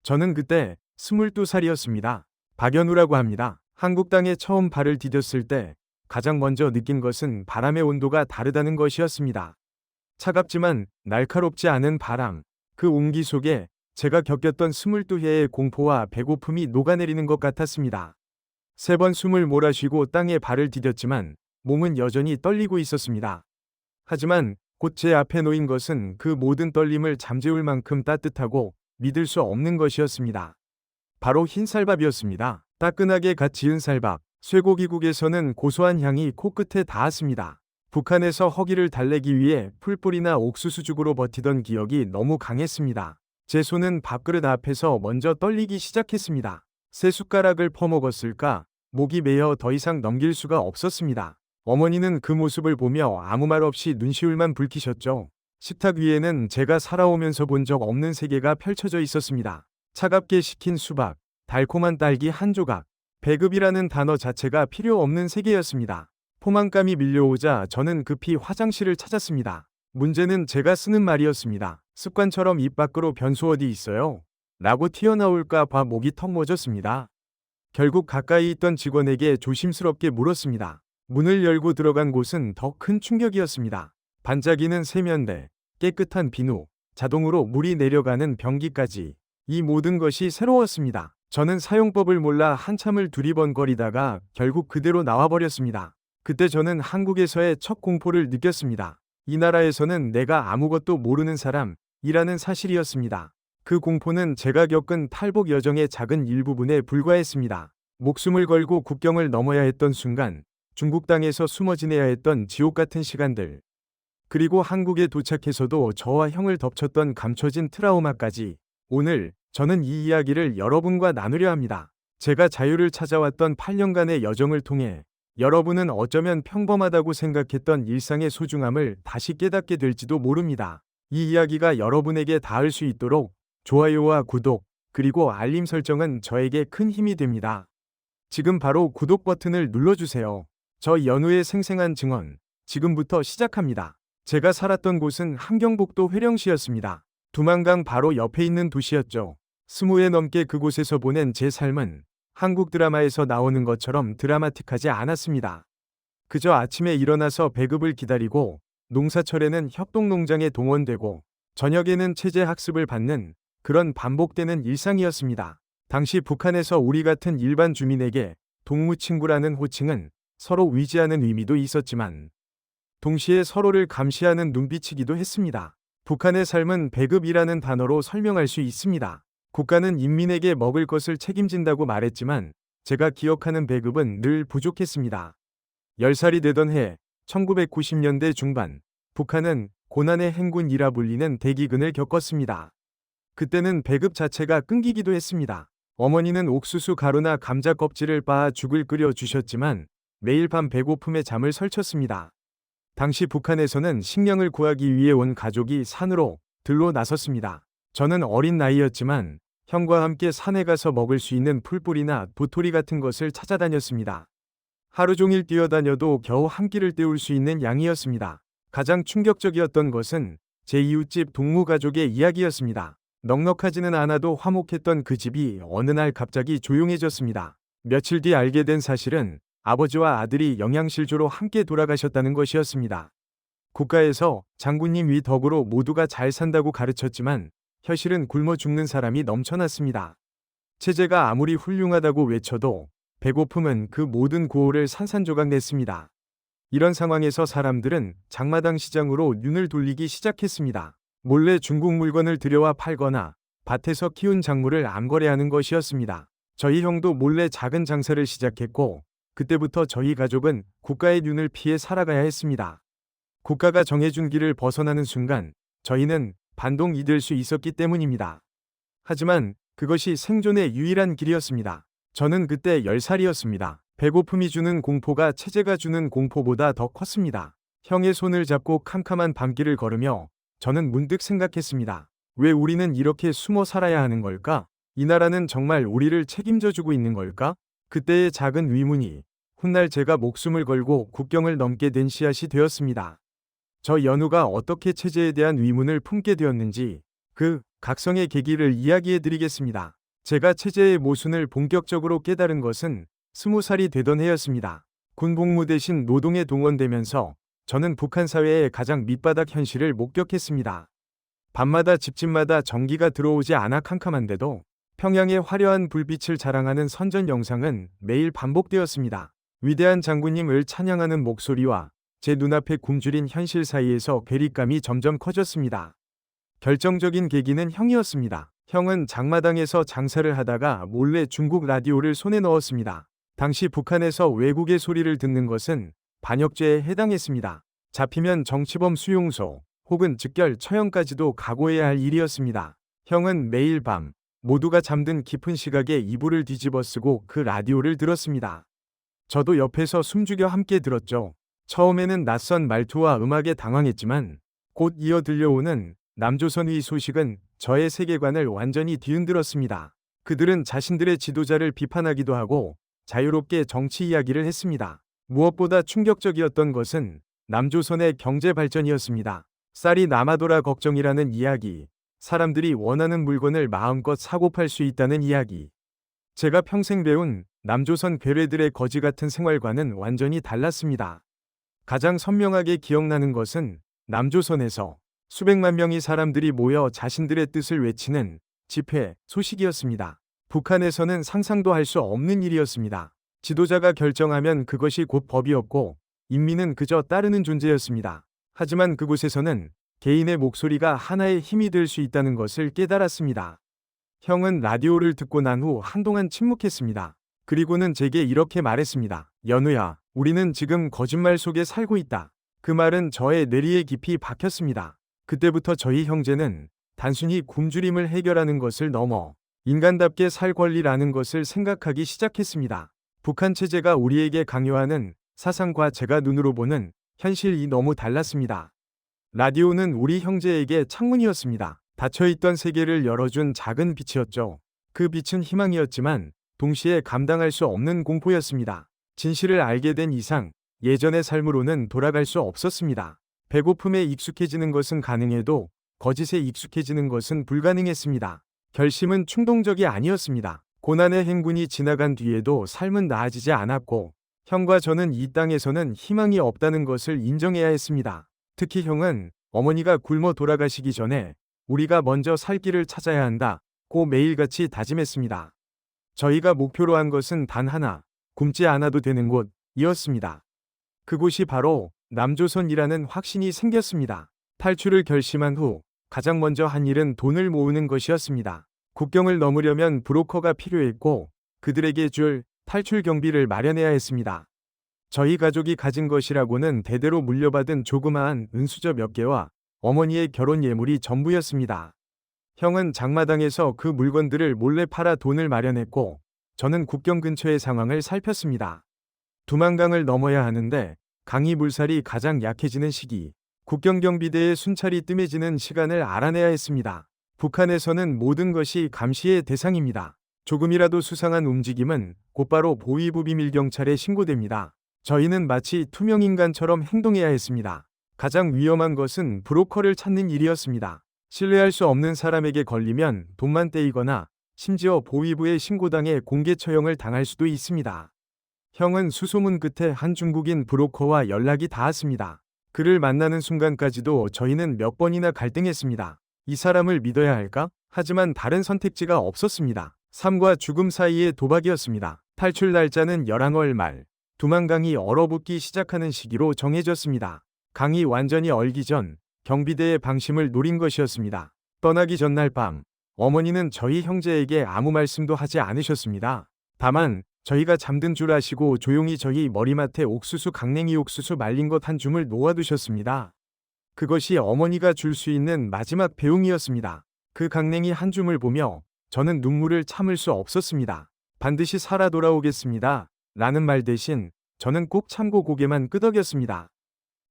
저는 그때 22살이었습니다. 박연우라고 합니다. 한국 땅에 처음 발을 디뎠을 때 가장 먼저 느낀 것은 바람의 온도가 다르다는 것이었습니다. 차갑지만 날카롭지 않은 바람, 그 온기 속에 제가 겪었던 22회의 공포와 배고픔이 녹아내리는 것 같았습니다. 3번 숨을 몰아쉬고 땅에 발을 디뎠지만 몸은 여전히 떨리고 있었습니다. 하지만 곧 제 앞에 놓인 것은 그 모든 떨림을 잠재울 만큼 따뜻하고 믿을 수 없는 것이었습니다. 바로 흰쌀밥이었습니다. 따끈하게 갓 지은 쌀밥, 쇠고기국에서는 고소한 향이 코끝에 닿았습니다. 북한에서 허기를 달래기 위해 풀뿌리나 옥수수죽으로 버티던 기억이 너무 강했습니다. 제 손은 밥그릇 앞에서 먼저 떨리기 시작했습니다. 세 숟가락을 퍼먹었을까? 목이 메어 더 이상 넘길 수가 없었습니다. 어머니는 그 모습을 보며 아무 말 없이 눈시울만 붉히셨죠. 식탁 위에는 제가 살아오면서 본 적 없는 세계가 펼쳐져 있었습니다. 차갑게 식힌 수박, 달콤한 딸기 한 조각, 배급이라는 단어 자체가 필요 없는 세계였습니다. 포만감이 밀려오자 저는 급히 화장실을 찾았습니다. 문제는 제가 쓰는 말이었습니다. 습관처럼 입 밖으로 변수 어디 있어요? 라고 튀어나올까 봐 목이 턱 멎었습니다. 결국 가까이 있던 직원에게 조심스럽게 물었습니다. 문을 열고 들어간 곳은 더 큰 충격이었습니다. 반짝이는 세면대, 깨끗한 비누, 자동으로 물이 내려가는 변기까지 이 모든 것이 새로웠습니다. 저는 사용법을 몰라 한참을 두리번거리다가 결국 그대로 나와버렸습니다. 그때 저는 한국에서의 첫 공포를 느꼈습니다. 이 나라에서는 내가 아무것도 모르는 사람이라는 사실이었습니다. 그 공포는 제가 겪은 탈북 여정의 작은 일부분에 불과했습니다. 목숨을 걸고 국경을 넘어야 했던 순간, 중국 땅에서 숨어 지내야 했던 지옥 같은 시간들, 그리고 한국에 도착해서도 저와 형을 덮쳤던 감춰진 트라우마까지. 오늘 저는 이 이야기를 여러분과 나누려 합니다. 제가 자유를 찾아왔던 8년간의 여정을 통해 여러분은 어쩌면 평범하다고 생각했던 일상의 소중함을 다시 깨닫게 될지도 모릅니다. 이 이야기가 여러분에게 닿을 수 있도록 좋아요와 구독, 그리고 알림 설정은 저에게 큰 힘이 됩니다. 지금 바로 구독 버튼을 눌러주세요. 저 연우의 생생한 증언, 지금부터 시작합니다. 제가 살았던 곳은 함경북도 회령시였습니다. 두만강 바로 옆에 있는 도시였죠. 20회 넘게 그곳에서 보낸 제 삶은 한국 드라마에서 나오는 것처럼 드라마틱하지 않았습니다. 그저 아침에 일어나서 배급을 기다리고, 농사철에는 협동농장에 동원되고, 저녁에는 체제 학습을 받는 그런 반복되는 일상이었습니다. 당시 북한에서 우리 같은 일반 주민에게 동무친구라는 호칭은 서로 위지하는 의미도 있었지만 동시에 서로를 감시하는 눈빛이기도 했습니다. 북한의 삶은 배급이라는 단어로 설명할 수 있습니다. 국가는 인민에게 먹을 것을 책임진다고 말했지만 제가 기억하는 배급은 늘 부족했습니다. 10살이 되던 해 1990년대 중반, 북한은 고난의 행군이라 불리는 대기근을 겪었습니다. 그때는 배급 자체가 끊기기도 했습니다. 어머니는 옥수수 가루나 감자 껍질을 빻아 죽을 끓여 주셨지만 매일 밤 배고픔에 잠을 설쳤습니다. 당시 북한에서는 식량을 구하기 위해 온 가족이 산으로 들로 나섰습니다. 저는 어린 나이였지만 형과 함께 산에 가서 먹을 수 있는 풀뿌리나 도토리 같은 것을 찾아다녔습니다. 하루 종일 뛰어다녀도 겨우 한 끼를 때울 수 있는 양이었습니다. 가장 충격적이었던 것은 제 이웃집 동무 가족의 이야기였습니다. 넉넉하지는 않아도 화목했던 그 집이 어느 날 갑자기 조용해졌습니다. 며칠 뒤 알게 된 사실은 아버지와 아들이 영양실조로 함께 돌아가셨다는 것이었습니다. 국가에서 장군님 위 덕으로 모두가 잘 산다고 가르쳤지만 현실은 굶어 죽는 사람이 넘쳐났습니다. 체제가 아무리 훌륭하다고 외쳐도 배고픔은 그 모든 구호를 산산조각 냈습니다. 이런 상황에서 사람들은 장마당 시장으로 눈을 돌리기 시작했습니다. 몰래 중국 물건을 들여와 팔거나 밭에서 키운 작물을 암거래하는 것이었습니다. 저희 형도 몰래 작은 장사를 시작했고 그때부터 저희 가족은 국가의 눈을 피해 살아가야 했습니다. 국가가 정해준 길을 벗어나는 순간 저희는 반동이 될 수 있었기 때문입니다. 하지만 그것이 생존의 유일한 길이었습니다. 저는 그때 10살이었습니다. 배고픔이 주는 공포가 체제가 주는 공포보다 더 컸습니다. 형의 손을 잡고 캄캄한 밤길을 걸으며 저는 문득 생각했습니다. 왜 우리는 이렇게 숨어 살아야 하는 걸까? 이 나라는 정말 우리를 책임져 주고 있는 걸까? 그때의 작은 의문이 훗날 제가 목숨을 걸고 국경을 넘게 된 씨앗이 되었습니다. 저 연우가 어떻게 체제에 대한 의문을 품게 되었는지 그 각성의 계기를 이야기해 드리겠습니다. 제가 체제의 모순을 본격적으로 깨달은 것은 20살이 되던 해였습니다. 군복무 대신 노동에 동원되면서 저는 북한 사회의 가장 밑바닥 현실을 목격했습니다. 밤마다 집집마다 전기가 들어오지 않아 캄캄한데도 평양의 화려한 불빛을 자랑하는 선전 영상은 매일 반복되었습니다. 위대한 장군님을 찬양하는 목소리와 제 눈앞에 굶주린 현실 사이에서 괴리감이 점점 커졌습니다. 결정적인 계기는 형이었습니다. 형은 장마당에서 장사를 하다가 몰래 중국 라디오를 손에 넣었습니다. 당시 북한에서 외국의 소리를 듣는 것은 반역죄에 해당했습니다. 잡히면 정치범 수용소 혹은 즉결 처형까지도 각오해야 할 일이었습니다. 형은 매일 밤 모두가 잠든 깊은 시각에 이불을 뒤집어 쓰고 그 라디오를 들었습니다. 저도 옆에서 숨죽여 함께 들었죠. 처음에는 낯선 말투와 음악에 당황했지만 곧 이어 들려오는 남조선의 소식은 저의 세계관을 완전히 뒤흔들었습니다. 그들은 자신들의 지도자를 비판하기도 하고 자유롭게 정치 이야기를 했습니다. 무엇보다 충격적이었던 것은 남조선의 경제 발전이었습니다. 쌀이 남아돌아 걱정이라는 이야기, 사람들이 원하는 물건을 마음껏 사고 팔 수 있다는 이야기. 제가 평생 배운 남조선 괴뢰들의 거지 같은 생활과는 완전히 달랐습니다. 가장 선명하게 기억나는 것은 남조선에서 수백만 명의 사람들이 모여 자신들의 뜻을 외치는 집회 소식이었습니다. 북한에서는 상상도 할 수 없는 일이었습니다. 지도자가 결정하면 그것이 곧 법이었고 인민은 그저 따르는 존재였습니다. 하지만 그곳에서는 개인의 목소리가 하나의 힘이 될 수 있다는 것을 깨달았습니다. 형은 라디오를 듣고 난 후 한동안 침묵했습니다. 그리고는 제게 이렇게 말했습니다. 연우야, 우리는 지금 거짓말 속에 살고 있다. 그 말은 저의 뇌리에 깊이 박혔습니다. 그때부터 저희 형제는 단순히 굶주림을 해결하는 것을 넘어 인간답게 살 권리라는 것을 생각하기 시작했습니다. 북한 체제가 우리에게 강요하는 사상과 제가 눈으로 보는 현실이 너무 달랐습니다. 라디오는 우리 형제에게 창문이었습니다. 닫혀있던 세계를 열어준 작은 빛이었죠. 그 빛은 희망이었지만 동시에 감당할 수 없는 공포였습니다. 진실을 알게 된 이상 예전의 삶으로는 돌아갈 수 없었습니다. 배고픔에 익숙해지는 것은 가능해도 거짓에 익숙해지는 것은 불가능했습니다. 결심은 충동적이 아니었습니다. 고난의 행군이 지나간 뒤에도 삶은 나아지지 않았고 형과 저는 이 땅에서는 희망이 없다는 것을 인정해야 했습니다. 특히 형은 어머니가 굶어 돌아가시기 전에 우리가 먼저 살 길을 찾아야 한다고 매일같이 다짐했습니다. 저희가 목표로 한 것은 단 하나, 굶지 않아도 되는 곳이었습니다. 그곳이 바로 남조선이라는 확신이 생겼습니다. 탈출을 결심한 후 가장 먼저 한 일은 돈을 모으는 것이었습니다. 국경을 넘으려면 브로커가 필요했고 그들에게 줄 탈출 경비를 마련해야 했습니다. 저희 가족이 가진 것이라고는 대대로 물려받은 조그마한 은수저 몇 개와 어머니의 결혼 예물이 전부였습니다. 형은 장마당에서 그 물건들을 몰래 팔아 돈을 마련했고 저는 국경 근처의 상황을 살폈습니다. 두만강을 넘어야 하는데 강이 물살이 가장 약해지는 시기, 국경경비대의 순찰이 뜸해지는 시간을 알아내야 했습니다. 북한에서는 모든 것이 감시의 대상입니다. 조금이라도 수상한 움직임은 곧바로 보위부 비밀경찰에 신고됩니다. 저희는 마치 투명인간처럼 행동해야 했습니다. 가장 위험한 것은 브로커를 찾는 일이었습니다. 신뢰할 수 없는 사람에게 걸리면 돈만 떼이거나 심지어 보위부에 신고당해 공개 처형을 당할 수도 있습니다. 형은 수소문 끝에 한 중국인 브로커와 연락이 닿았습니다. 그를 만나는 순간까지도 저희는 몇 번이나 갈등했습니다. 이 사람을 믿어야 할까? 하지만 다른 선택지가 없었습니다. 삶과 죽음 사이의 도박이었습니다. 탈출 날짜는 11월 말, 두만강이 얼어붙기 시작하는 시기로 정해졌습니다. 강이 완전히 얼기 전 경비대의 방심을 노린 것이었습니다. 떠나기 전날 밤, 어머니는 저희 형제에게 아무 말씀도 하지 않으셨습니다. 다만 저희가 잠든 줄 아시고 조용히 저희 머리맡에 옥수수 강냉이 옥수수 말린 것 한 줌을 놓아두셨습니다. 그것이 어머니가 줄 수 있는 마지막 배웅이었습니다. 그 강냉이 한 줌을 보며 저는 눈물을 참을 수 없었습니다. 반드시 살아 돌아오겠습니다. 라는 말 대신 저는 꼭 참고 고개만 끄덕였습니다.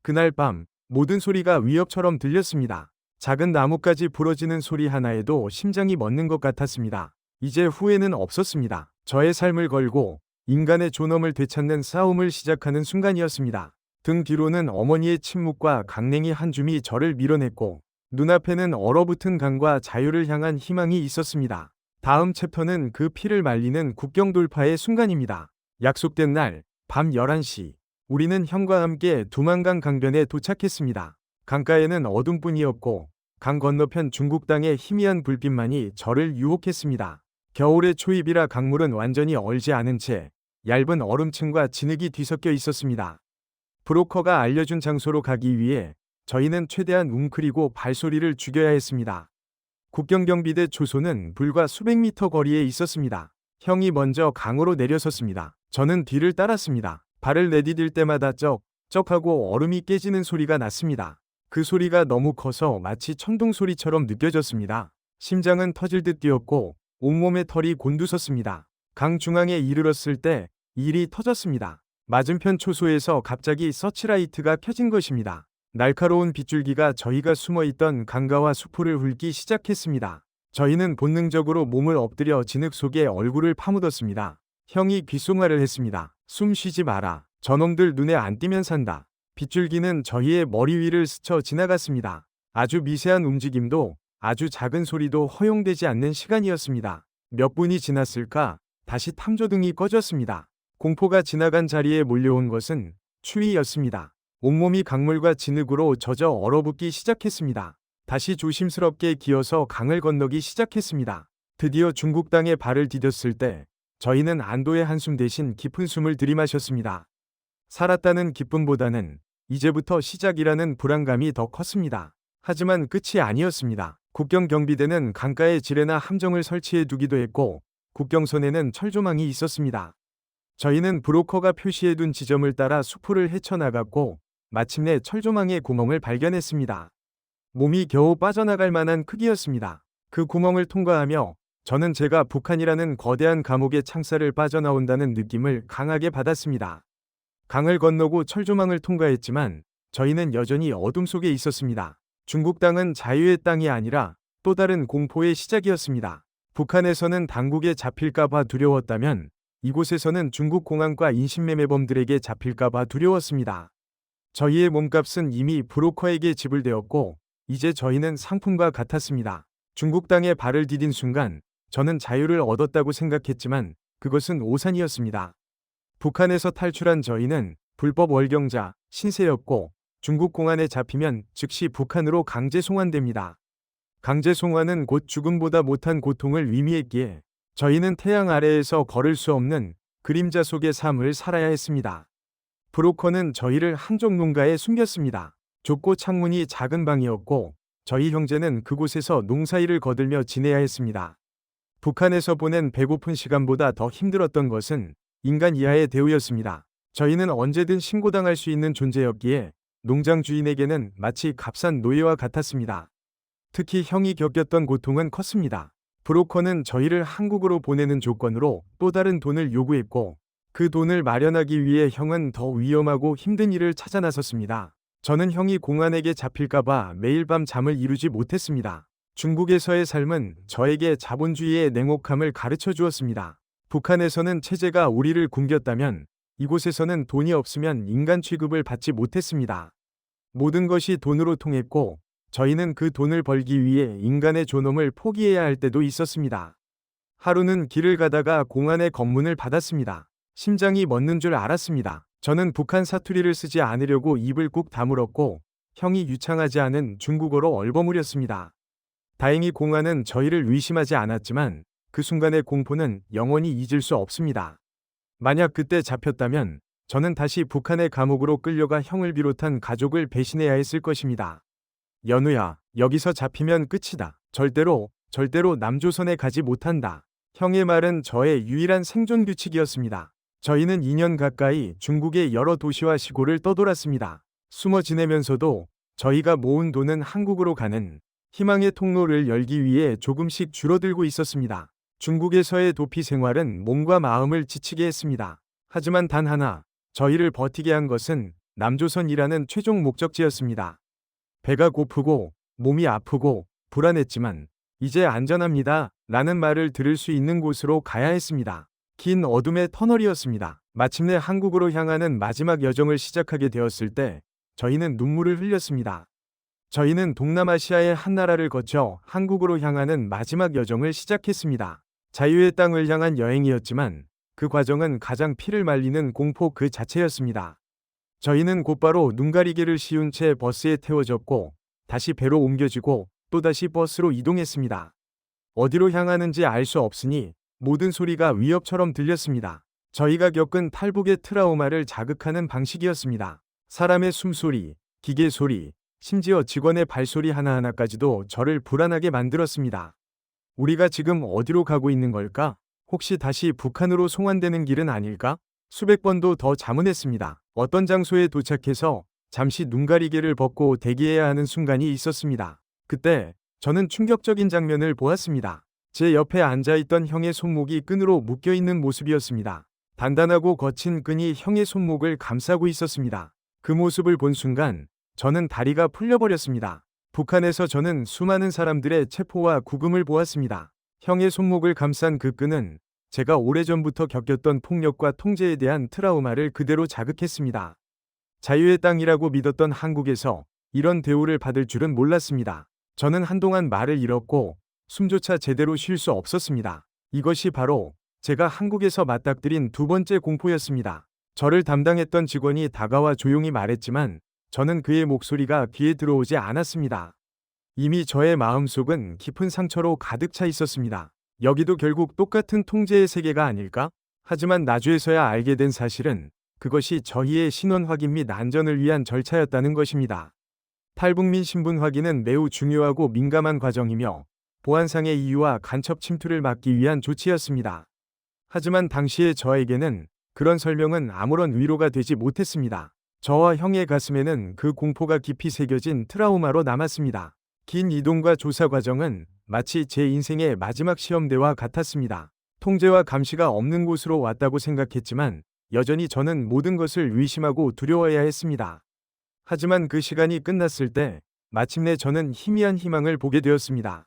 그날 밤 모든 소리가 위협처럼 들렸습니다. 작은 나뭇가지 부러지는 소리 하나에도 심장이 멎는 것 같았습니다. 이제 후회는 없었습니다. 저의 삶을 걸고 인간의 존엄을 되찾는 싸움을 시작하는 순간이었습니다. 등 뒤로는 어머니의 침묵과 강냉이 한 줌이 저를 밀어냈고 눈앞에는 얼어붙은 강과 자유를 향한 희망이 있었습니다. 다음 챕터는 그 피를 말리는 국경 돌파의 순간입니다. 약속된 날, 밤 11시. 우리는 형과 함께 두만강 강변에 도착했습니다. 강가에는 어둠뿐이었고 강 건너편 중국 땅의 희미한 불빛만이 저를 유혹했습니다. 겨울의 초입이라 강물은 완전히 얼지 않은 채 얇은 얼음층과 진흙이 뒤섞여 있었습니다. 브로커가 알려준 장소로 가기 위해 저희는 최대한 웅크리고 발소리를 죽여야 했습니다. 국경경비대 초소는 불과 수백 미터 거리에 있었습니다. 형이 먼저 강으로 내려섰습니다. 저는 뒤를 따랐습니다. 발을 내디딜 때마다 쩍쩍하고 얼음이 깨지는 소리가 났습니다. 그 소리가 너무 커서 마치 천둥 소리처럼 느껴졌습니다. 심장은 터질 듯 뛰었고 온몸에 털이 곤두섰습니다. 강 중앙에 이르렀을 때 일이 터졌습니다. 맞은편 초소에서 갑자기 서치라이트가 켜진 것입니다. 날카로운 빗줄기가 저희가 숨어있던 강가와 수풀을 훑기 시작했습니다. 저희는 본능적으로 몸을 엎드려 진흙 속에 얼굴을 파묻었습니다. 형이 귓속말을 했습니다. 숨 쉬지 마라. 저놈들 눈에 안 띄면 산다. 빗줄기는 저희의 머리 위를 스쳐 지나갔습니다. 아주 미세한 움직임도 아주 작은 소리도 허용되지 않는 시간이었습니다. 몇 분이 지났을까? 다시 탐조등이 꺼졌습니다. 공포가 지나간 자리에 몰려온 것은 추위였습니다. 온몸이 강물과 진흙으로 젖어 얼어붙기 시작했습니다. 다시 조심스럽게 기어서 강을 건너기 시작했습니다. 드디어 중국 땅에 발을 디뎠을 때 저희는 안도의 한숨 대신 깊은 숨을 들이마셨습니다. 살았다는 기쁨보다는 이제부터 시작이라는 불안감이 더 컸습니다. 하지만 끝이 아니었습니다. 국경 경비대는 강가에 지뢰나 함정을 설치해 두기도 했고 국경선에는 철조망이 있었습니다. 저희는 브로커가 표시해둔 지점을 따라 수풀을 헤쳐나갔고 마침내 철조망의 구멍을 발견했습니다. 몸이 겨우 빠져나갈 만한 크기였습니다. 그 구멍을 통과하며 저는 제가 북한이라는 거대한 감옥의 창살을 빠져나온다는 느낌을 강하게 받았습니다. 강을 건너고 철조망을 통과했지만 저희는 여전히 어둠 속에 있었습니다. 중국 땅은 자유의 땅이 아니라 또 다른 공포의 시작이었습니다. 북한에서는 당국에 잡힐까봐 두려웠다면 이곳에서는 중국 공안과 인신매매범들에게 잡힐까봐 두려웠습니다. 저희의 몸값은 이미 브로커에게 지불되었고 이제 저희는 상품과 같았습니다. 중국 땅에 발을 디딘 순간 저는 자유를 얻었다고 생각했지만 그것은 오산이었습니다. 북한에서 탈출한 저희는 불법 월경자, 신세였고 중국 공안에 잡히면 즉시 북한으로 강제 송환됩니다. 강제 송환은 곧 죽음보다 못한 고통을 의미했기에 저희는 태양 아래에서 걸을 수 없는 그림자 속의 삶을 살아야 했습니다. 브로커는 저희를 한쪽 농가에 숨겼습니다. 좁고 창문이 작은 방이었고 저희 형제는 그곳에서 농사일을 거들며 지내야 했습니다. 북한에서 보낸 배고픈 시간보다 더 힘들었던 것은 인간 이하의 대우였습니다. 저희는 언제든 신고당할 수 있는 존재였기에 농장 주인에게는 마치 값싼 노예와 같았습니다. 특히 형이 겪었던 고통은 컸습니다. 브로커는 저희를 한국으로 보내는 조건으로 또 다른 돈을 요구했고 그 돈을 마련하기 위해 형은 더 위험하고 힘든 일을 찾아 나섰습니다. 저는 형이 공안에게 잡힐까봐 매일 밤 잠을 이루지 못했습니다. 중국에서의 삶은 저에게 자본주의의 냉혹함을 가르쳐 주었습니다. 북한에서는 체제가 우리를 굶겼다면 이곳에서는 돈이 없으면 인간 취급을 받지 못했습니다. 모든 것이 돈으로 통했고 저희는 그 돈을 벌기 위해 인간의 존엄을 포기해야 할 때도 있었습니다. 하루는 길을 가다가 공안의 검문을 받았습니다. 심장이 멎는 줄 알았습니다. 저는 북한 사투리를 쓰지 않으려고 입을 꾹 다물었고 형이 유창하지 않은 중국어로 얼버무렸습니다. 다행히 공안은 저희를 의심하지 않았지만 그 순간의 공포는 영원히 잊을 수 없습니다. 만약 그때 잡혔다면 저는 다시 북한의 감옥으로 끌려가 형을 비롯한 가족을 배신해야 했을 것입니다. 연우야, 여기서 잡히면 끝이다. 절대로 남조선에 가지 못한다. 형의 말은 저의 유일한 생존 규칙이었습니다. 저희는 2년 가까이 중국의 여러 도시와 시골을 떠돌았습니다. 숨어 지내면서도 저희가 모은 돈은 한국으로 가는 희망의 통로를 열기 위해 조금씩 줄어들고 있었습니다. 중국에서의 도피 생활은 몸과 마음을 지치게 했습니다. 하지만 단 하나, 저희를 버티게 한 것은 남조선이라는 최종 목적지였습니다. 배가 고프고 몸이 아프고 불안했지만 이제 안전합니다. 라는 말을 들을 수 있는 곳으로 가야 했습니다. 긴 어둠의 터널이었습니다. 마침내 한국으로 향하는 마지막 여정을 시작하게 되었을 때 저희는 눈물을 흘렸습니다. 저희는 동남아시아의 한 나라를 거쳐 한국으로 향하는 마지막 여정을 시작했습니다. 자유의 땅을 향한 여행이었지만 그 과정은 가장 피를 말리는 공포 그 자체였습니다. 저희는 곧바로 눈가리개를 씌운 채 버스에 태워졌고 다시 배로 옮겨지고 또다시 버스로 이동했습니다. 어디로 향하는지 알 수 없으니 모든 소리가 위협처럼 들렸습니다. 저희가 겪은 탈북의 트라우마를 자극하는 방식이었습니다. 사람의 숨소리, 기계 소리, 심지어 직원의 발소리 하나하나까지도 저를 불안하게 만들었습니다. 우리가 지금 어디로 가고 있는 걸까? 혹시 다시 북한으로 송환되는 길은 아닐까? 수백 번도 더 자문했습니다. 어떤 장소에 도착해서 잠시 눈가리개를 벗고 대기해야 하는 순간이 있었습니다. 그때 저는 충격적인 장면을 보았습니다. 제 옆에 앉아있던 형의 손목이 끈으로 묶여있는 모습이었습니다. 단단하고 거친 끈이 형의 손목을 감싸고 있었습니다. 그 모습을 본 순간 저는 다리가 풀려버렸습니다. 북한에서 저는 수많은 사람들의 체포와 구금을 보았습니다. 형의 손목을 감싼 그 끈은 제가 오래전부터 겪었던 폭력과 통제에 대한 트라우마를 그대로 자극했습니다. 자유의 땅이라고 믿었던 한국에서 이런 대우를 받을 줄은 몰랐습니다. 저는 한동안 말을 잃었고 숨조차 제대로 쉴 수 없었습니다. 이것이 바로 제가 한국에서 맞닥뜨린 두 번째 공포였습니다. 저를 담당했던 직원이 다가와 조용히 말했지만 저는 그의 목소리가 귀에 들어오지 않았습니다. 이미 저의 마음속은 깊은 상처로 가득 차 있었습니다. 여기도 결국 똑같은 통제의 세계가 아닐까? 하지만 나중에서야 알게 된 사실은 그것이 저희의 신원 확인 및 안전을 위한 절차였다는 것입니다. 탈북민 신분 확인은 매우 중요하고 민감한 과정이며 보안상의 이유와 간첩 침투를 막기 위한 조치였습니다. 하지만 당시의 저에게는 그런 설명은 아무런 위로가 되지 못했습니다. 저와 형의 가슴에는 그 공포가 깊이 새겨진 트라우마로 남았습니다. 긴 이동과 조사 과정은 마치 제 인생의 마지막 시험대와 같았습니다. 통제와 감시가 없는 곳으로 왔다고 생각했지만 여전히 저는 모든 것을 의심하고 두려워해야 했습니다. 하지만 그 시간이 끝났을 때 마침내 저는 희미한 희망을 보게 되었습니다.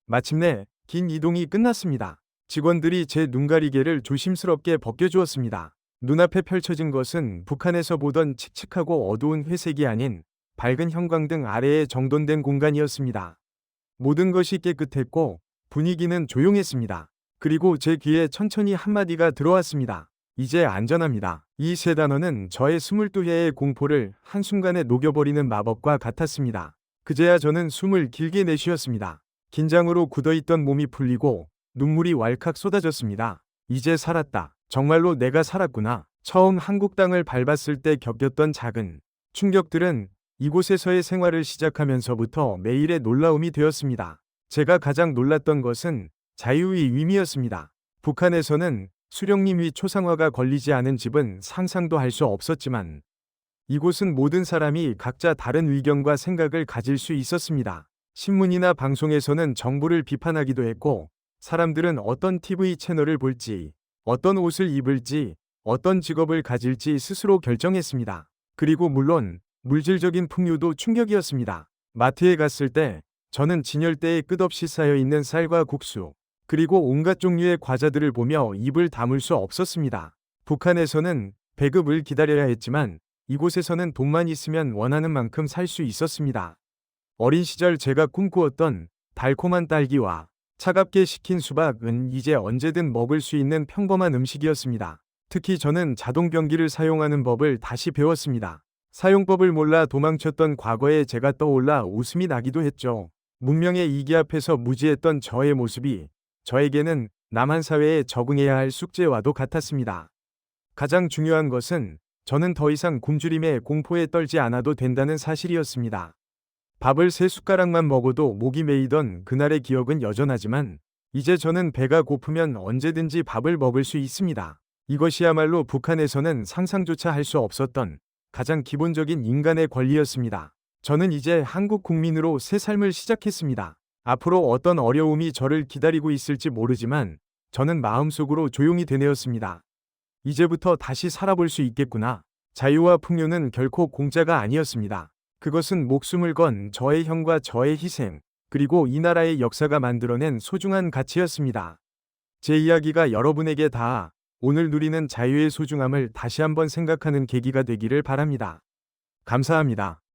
마침내 긴 이동이 끝났습니다. 직원들이 제 눈가리개를 조심스럽게 벗겨주었습니다. 눈앞에 펼쳐진 것은 북한에서 보던 칙칙하고 어두운 회색이 아닌 밝은 형광등 아래에 정돈된 공간이었습니다. 모든 것이 깨끗했고 분위기는 조용했습니다. 그리고 제 귀에 천천히 한마디가 들어왔습니다. 이제 안전합니다. 이 세 단어는 저의 22회의 공포를 한순간에 녹여버리는 마법과 같았습니다. 그제야 저는 숨을 길게 내쉬었습니다. 긴장으로 굳어있던 몸이 풀리고 눈물이 왈칵 쏟아졌습니다. 이제 살았다. 정말로 내가 살았구나. 처음 한국 땅을 밟았을 때 겪었던 작은 충격들은 이곳에서의 생활을 시작하면서부터 매일의 놀라움이 되었습니다. 제가 가장 놀랐던 것은 자유의 의미였습니다. 북한에서는 수령님 위 초상화가 걸리지 않은 집은 상상도 할 수 없었지만 이곳은 모든 사람이 각자 다른 의견과 생각을 가질 수 있었습니다. 신문이나 방송에서는 정부를 비판하기도 했고 사람들은 어떤 TV 채널을 볼지, 어떤 옷을 입을지, 어떤 직업을 가질지 스스로 결정했습니다. 그리고 물론 물질적인 풍요도 충격이었습니다. 마트에 갔을 때 저는 진열대에 끝없이 쌓여있는 쌀과 국수, 그리고 온갖 종류의 과자들을 보며 입을 다물 수 없었습니다. 북한에서는 배급을 기다려야 했지만 이곳에서는 돈만 있으면 원하는 만큼 살 수 있었습니다. 어린 시절 제가 꿈꾸었던 달콤한 딸기와 차갑게 식힌 수박은 이제 언제든 먹을 수 있는 평범한 음식이었습니다. 특히 저는 자동 변기를 사용하는 법을 다시 배웠습니다. 사용법을 몰라 도망쳤던 과거의 제가 떠올라 웃음이 나기도 했죠. 문명의 이기 앞에서 무지했던 저의 모습이 저에게는 남한 사회에 적응해야 할 숙제와도 같았습니다. 가장 중요한 것은 저는 더 이상 굶주림의 공포에 떨지 않아도 된다는 사실이었습니다. 밥을 3숟가락만 먹어도 목이 메이던 그날의 기억은 여전하지만 이제 저는 배가 고프면 언제든지 밥을 먹을 수 있습니다. 이것이야말로 북한에서는 상상조차 할 수 없었던 가장 기본적인 인간의 권리였습니다. 저는 이제 한국 국민으로 새 삶을 시작했습니다. 앞으로 어떤 어려움이 저를 기다리고 있을지 모르지만 저는 마음속으로 조용히 되뇌었습니다. 이제부터 다시 살아볼 수 있겠구나. 자유와 풍요는 결코 공짜가 아니었습니다. 그것은 목숨을 건 저의 형과 저의 희생, 그리고 이 나라의 역사가 만들어낸 소중한 가치였습니다. 제 이야기가 여러분에게 닿아 오늘 누리는 자유의 소중함을 다시 한번 생각하는 계기가 되기를 바랍니다. 감사합니다.